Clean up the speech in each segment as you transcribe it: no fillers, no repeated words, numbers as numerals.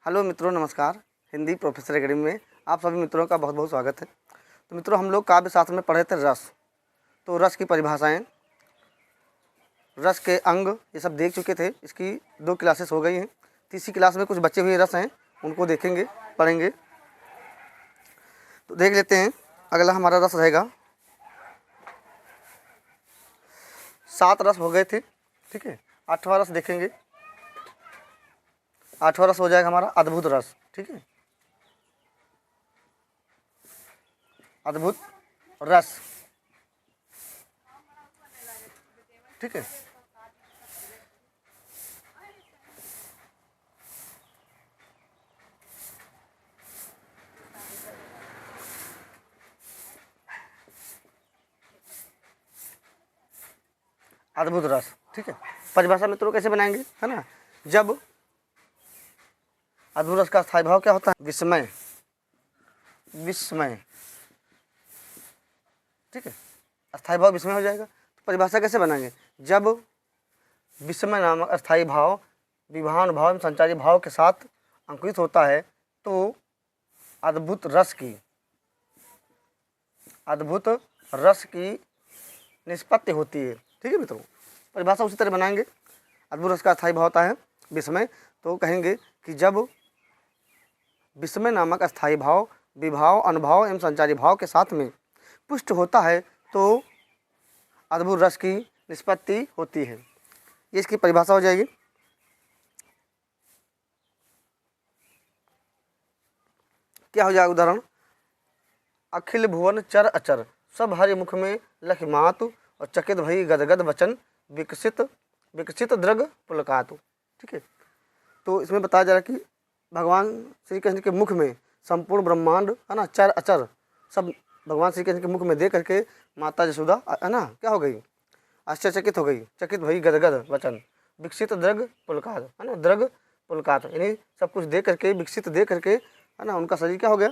Hello मित्रों, नमस्कार। Hindi professor academy में आप सभी मित्रों का बहुत बहुत स्वागत है। तो मित्रों, हम लोग काव्य शास्त्र में पढ़े थे रस। तो रस की परिभाषाएं, रस के अंग, ये सब देख चुके थे। इसकी 2 क्लासेस हो गई हैं। तीसरी क्लास में कुछ बचे हुए रस हैं, उनको देखेंगे, पढ़ेंगे। तो देख लेते हैं। अगला हमारा रस रहेगा, 7 रस हो गए थे, ठीक है। 8वां रस देखेंगे। 8वां रस हो जाएगा हमारा अद्भुत रस, ठीक है। अद्भुत रस, ठीक है। अद्भुत रस, ठीक है। परिभाषा मित्रों कैसे बनाएंगे, है ना। जब अद्भुत रस का स्थायी भाव क्या होता है? विस्मय, विस्मय, ठीक है। अस्थायी भाव विस्मय हो जाएगा। तो परिभाषा कैसे बनाएंगे? जब विस्मय नामक अस्थायी भाव विभावन भाव एवं संचारी भाव के साथ अंकुरित होता है तो अद्भुत रस की निष्पत्ति होती है, ठीक है मित्रों। परिभाषा उसी तरह बनाएंगे। अद्भुत रस का अस्थायी भाव होता है विस्मय, तो कहेंगे कि जब विस्मय नामक अस्थायी भाव विभाव अनुभाव एवं संचारी भाव के साथ में पुष्ट होता है तो अद्भुत रस की निष्पत्ति होती है। ये इसकी परिभाषा हो जाएगी। क्या हो जाएगा उदाहरण? अखिल भुवन चर अचर सब हरि मुख में लख मातु और चकित भई गदगद वचन विकसित द्रग पुलकातु, ठीक है। तो इसमें बताया जा रहा है कि भगवान श्री कृष्ण के मुख में संपूर्ण ब्रह्मांड, है ना, चर अचर सब भगवान श्री कृष्ण के मुख में दे करके माता यशोदा, है ना, क्या हो गई? आश्चर्यचकित हो गई। चकित भई गदगद वचन विकसित द्रग पुलकात, है ना, द्रग पुलकात, यानी सब कुछ दे करके, विकसित दे करके, है ना, उनका शरीर क्या हो गया?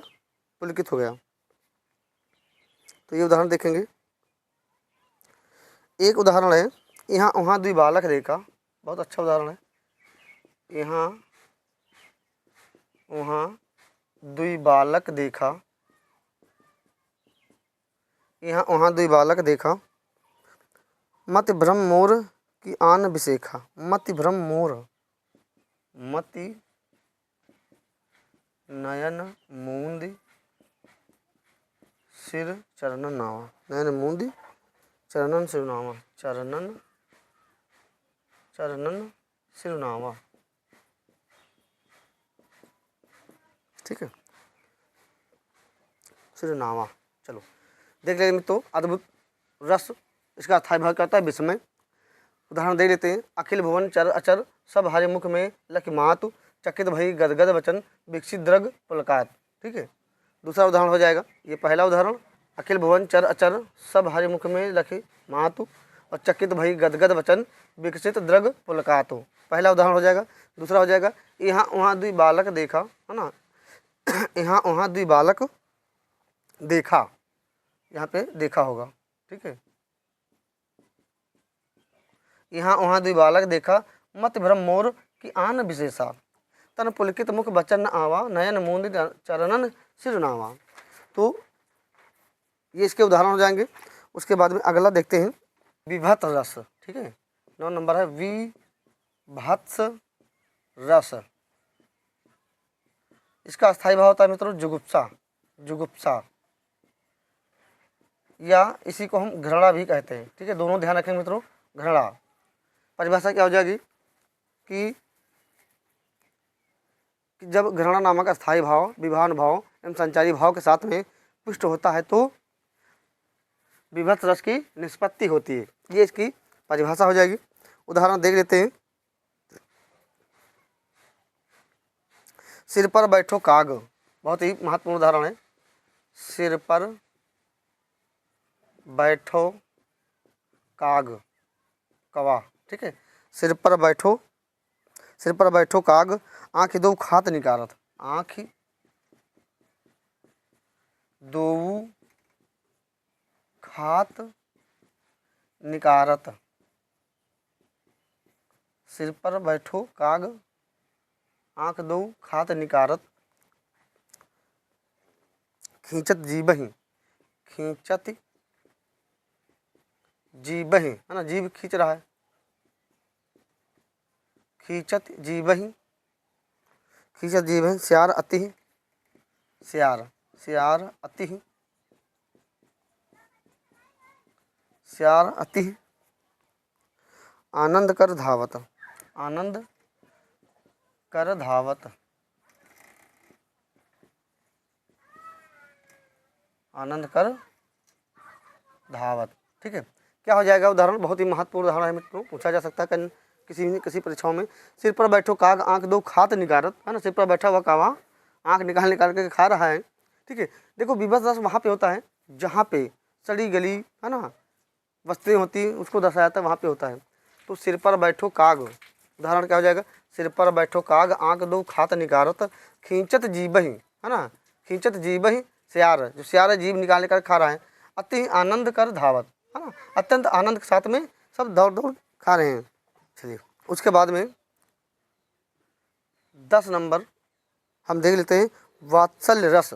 पुलकित हो गया। तो ये उदाहरण देखेंगे। एक उदाहरण है, यहाँ वहाँ दुई बालक देखा, बहुत अच्छा उदाहरण है। यहाँ वहाँ दुई बालक देखा, यहाँ वहाँ दुई बालक देखा, मति भ्रम मोर की आन विशेखा। मति भ्रम मोर, मति नयन मूंदी सिर चरणन नावा। नयन मूंदी चरणन सिरुनावा, चरणन सिरुनावा, ठीक है, सिरुनावा। चलो देख लेंगे मित्रों। अद्भुत रस, इसका अस्थायी भाव करता है विस्मय। उदाहरण दे लेते हैं। अखिल भुवन चर अचर सब हरि मुख में लख मातु चकित भई गदगद वचन विकसित द्रग पुलकात, ठीक है। दूसरा उदाहरण हो जाएगा। ये पहला उदाहरण, अखिल भुवन चर अचर सब हरि मुख में लखी मातु और चकित भई गदगद वचन विकसित द्रग पुलकातु, पहला उदाहरण हो जाएगा। दूसरा हो जाएगा, यहाँ वहाँ दुई बालक देखा, है ना, यहाँ वहाँ दुई बालक देखा, यहाँ पे देखा होगा, ठीक है। यहाँ वहाँ दुई बालक देखा, मत भ्रम मोर की आन विशेषा, तन पुलकित मुख बचन न आवा, नयन मूंद चरणन सिरुनावा। तो ये इसके उदाहरण हो जाएंगे। उसके बाद में अगला देखते हैं, विभत्स रस, ठीक है। 9 नंबर है विभत्स रस। इसका अस्थायी भाव होता है मित्रों जुगुप्सा, जुगुप्सा, या इसी को हम घृणा भी कहते हैं, ठीक है। दोनों ध्यान रखें मित्रों। घृणा, परिभाषा क्या हो जाएगी कि जब घृणा नामक अस्थायी भाव विभावन भाव एवं संचारी भाव के साथ में पुष्ट होता है तो विभत्स रस की निष्पत्ति होती है। ये इसकी परिभाषा हो जाएगी। उदाहरण देख लेते हैं। सिर पर बैठो काग, बहुत ही महत्वपूर्ण उदाहरण है। सिर पर बैठो काग, कवा, ठीक है। सिर पर बैठो काग, आँख दो खात निकारत, आँख दो खात निकारत। सिर पर बैठो काग, आँख दो खात निकारत, खींचत जीबहि, खींचत जीबहि, है ना, जीभ खींच रहा है, खींचत जीबहि, खींचत जीबहि, स्यार अति, स्यार, स्यार अति, स्यार अति, आनंद कर धावत, आनंद कर धावत, आनंद कर धावत। ठीक है, क्या हो जाएगा उदाहरण, बहुत ही महत्वपूर्ण उदाहरण है मित्रों, पूछा जा सकता है किसी परीक्षाओं में। सिर पर बैठो काग आंख दो खात निकारत, है ना, सिर पर बैठा हुआ कावा आंख निकाल निकाल के खा रहा है। ठीक है, देखो विभत्स रस वहाँ पे होता है जहाँ पे सड़ी गली, है ना, वस्तुएं होती हैं उसको दर्शाया जाता है, वहाँ पे होता है। तो सिर पर बैठो काग, उदाहरण क्या हो जाएगा, सिर पर बैठो काग आंख दो खात निकारत, खींचत जीबहि, है ना, खींचत जीबहि, स्यार, जो स्यार है जीभ निकाल निकाल खा रहा है, अति आनंद कर धावत, है ना, अत्यंत आनंद के साथ में सब दौड़ दौड़ खा रहे हैं। चलिए उसके बाद में 10 नंबर हम देख लेते हैं, वात्सल्य रस,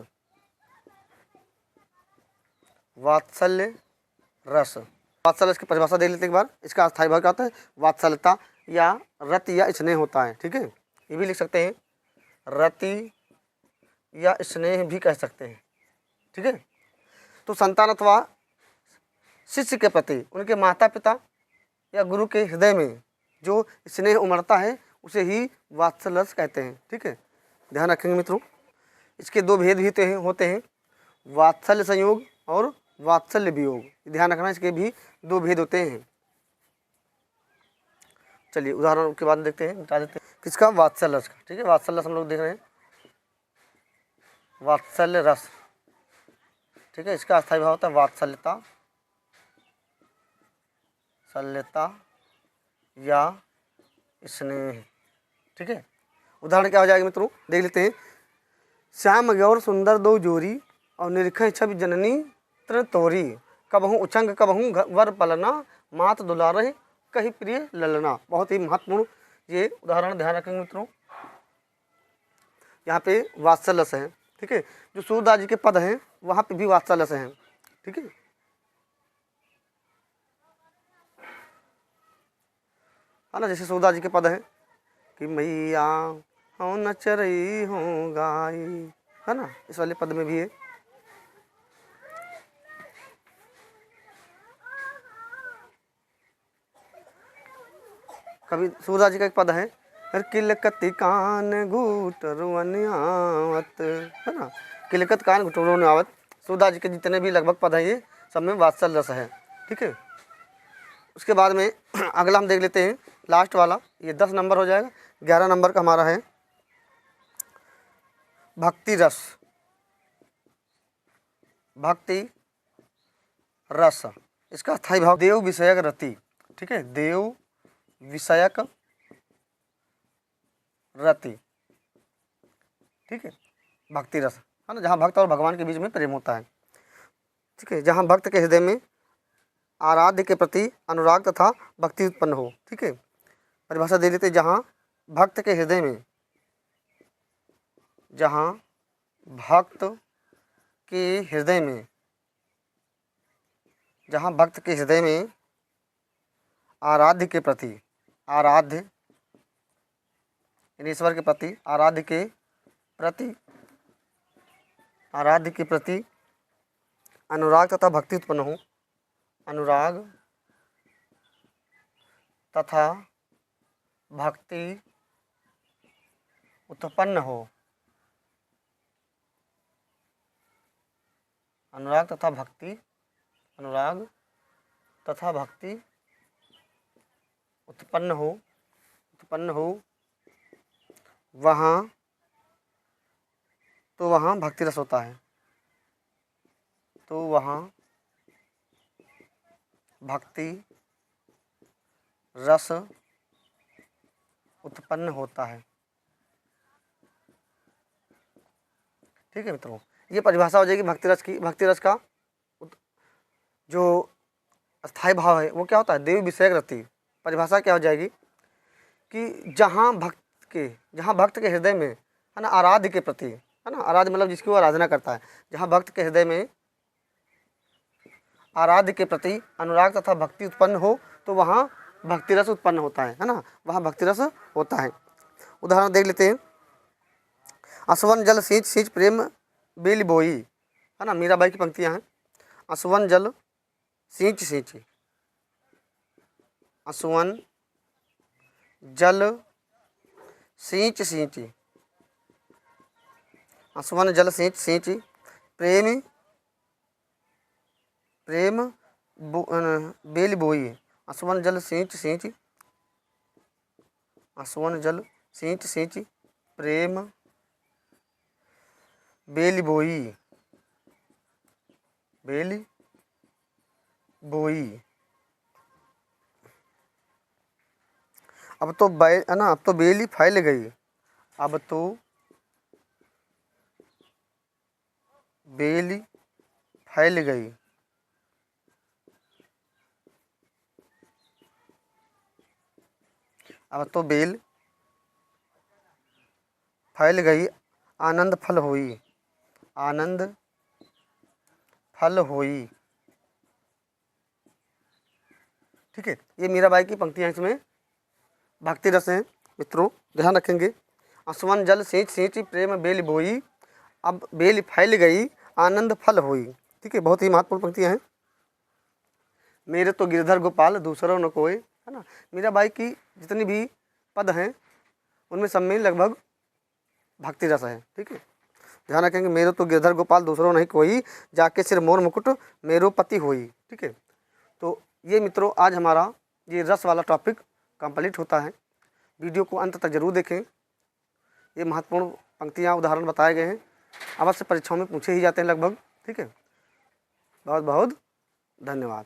वात्सल्य रस, वात्सल्य रस की परिभाषा देख लेते एक बार। इसका अस्थायी भाव क्या होता है, वात्सल्यता या रति या स्नेह होता है। ठीक है, ये भी लिख सकते हैं, रति या स्नेह भी कह सकते हैं। ठीक है, तो संतान अथवा शिष्य के प्रति उनके माता पिता या गुरु के हृदय में जो स्नेह उमड़ता है उसे ही वात्सल्य रस कहते हैं। ठीक है, ध्यान रखेंगे मित्रों। इसके दो भेद भी होते हैं, वात्सल्य संयोग और वात्सल्य वियोग, ध्यान रखना, इसके भी दो भेद होते हैं। चलिए उदाहरण के बाद देखते हैं, बता देते हैं किसका, वात्सल्य रस का। ठीक है, वात्सल्य रस हम लोग देख रहे हैं, वात्सल्य रस। ठीक है, इसका अस्थायी भाव होता है वात्सल्यता, सल्यता या स्नेह। ठीक है, उदाहरण क्या हो जाएगा मित्रों, देख लेते हैं, श्याम गौर सुंदर दो जोरी, और निरख छवि जननी तृण तोरी, कबहूँ उछंग कबहूँ वर पलना, मात दुलारे कही प्रिय ललना। बहुत ही महत्वपूर्ण ये उदाहरण, ध्यान रखेंगे मित्रों। यहाँ पे वात्सल्य रस है। ठीक है, जो सूरदास जी के पद हैं वहाँ पे भी वात्सल्य रस हैं। ठीक है, ना, जैसे सूरदास जी के पद हैं कि मैया हो न चरई हो गाई, है ना, इस वाले पद में भी है। कभी सूरदास जी का एक पद है, किलकत कान घूटरुअन आवत, है ना, किलकत कान घूटरुअन आवत। सूरदास जी के जितने भी लगभग पद हैं ये सब में वात्सल्य रस है। ठीक है, उसके बाद में अगला हम देख लेते हैं, लास्ट वाला, ये 10 नंबर हो जाएगा। 11 नंबर का हमारा है भक्ति रस, भक्ति रस। इसका अस्थायी भाव देव विषयक रति। ठीक है, देव विषयक रति। ठीक है, भक्ति रस, है ना, जहाँ भक्त और भगवान के बीच में प्रेम होता है। ठीक है, जहाँ भक्त के हृदय में आराध्य के प्रति अनुराग तथा भक्ति उत्पन्न हो। ठीक है, परिभाषा दे देते, जहाँ भक्त के हृदय में, जहाँ भक्त के हृदय में, जहाँ भक्त के हृदय में आराध्य के प्रति, आराध्य ईश्वर के प्रति, आराध्य के प्रति, आराध्य के प्रति अनुराग तथा भक्ति उत्पन्न हो, अनुराग तथा भक्ति उत्पन्न हो, अनुराग तथा भक्ति, अनुराग तथा भक्ति उत्पन्न हो, उत्पन्न हो, वहाँ तो वहाँ भक्ति रस होता है, तो वहाँ भक्ति रस उत्पन्न होता है। ठीक है मित्रों, ये परिभाषा हो जाएगी भक्ति रस की। भक्ति रस का जो अस्थायी भाव है वो क्या होता है, देव विषयक रति। परिभाषा क्या हो जाएगी कि जहाँ भक्त के, जहाँ भक्त के हृदय में, है ना, आराध्य के प्रति, है ना, आराध्य मतलब जिसकी वो आराधना करता है, जहाँ भक्त के हृदय में आराध्य के प्रति अनुराग तथा भक्ति उत्पन्न हो तो वहाँ भक्ति रस उत्पन्न होता है ना, वहाँ भक्ति रस होता है। उदाहरण देख लेते हैं। असवन जल सींच सींच प्रेम बेली बोई, है ना, मीराबाई की पंक्तियाँ हैं। असवन जल सींच सींच, असवन जल सींच सींच, असवन जल सींच सींच प्रेम प्रेम बेली बोई, असवन जल सींच सींच, असवन जल सींच सींच प्रेम बेली बोई, बेली बोई। अब तो है ना, अब तो बेली फैल गई, अब तो बेली फैल गई, अब तो बेल फैल गई, आनंद फल हुई, आनंद फल हुई। ठीक है, ये मीराबाई की पंक्तियाँ, इसमें भक्ति रस हैं मित्रों, ध्यान रखेंगे। असवन जल सींच सींच प्रेम बेल बोई, अब बेल फैल गई आनंद फल हुई। ठीक है, बहुत ही महत्वपूर्ण पंक्तियाँ हैं। मेरे तो गिरधर गोपाल दूसरों न कोई, है ना, मीराबाई की जितनी भी पद हैं उनमें सब में लगभग भक्ति रस है। ठीक है, ध्यान रखेंगे। मेरे तो गिरधर गोपाल दूसरों नहीं कोई, जाके सिर मोर मुकुट मेरो पति होई। ठीक है, तो ये मित्रों आज हमारा ये रस वाला टॉपिक कंप्लीट होता है। वीडियो को अंत तक जरूर देखें, ये महत्वपूर्ण पंक्तियाँ उदाहरण बताए गए हैं, अवश्य परीक्षाओं में पूछे ही जाते हैं लगभग। ठीक है, बहुत बहुत धन्यवाद।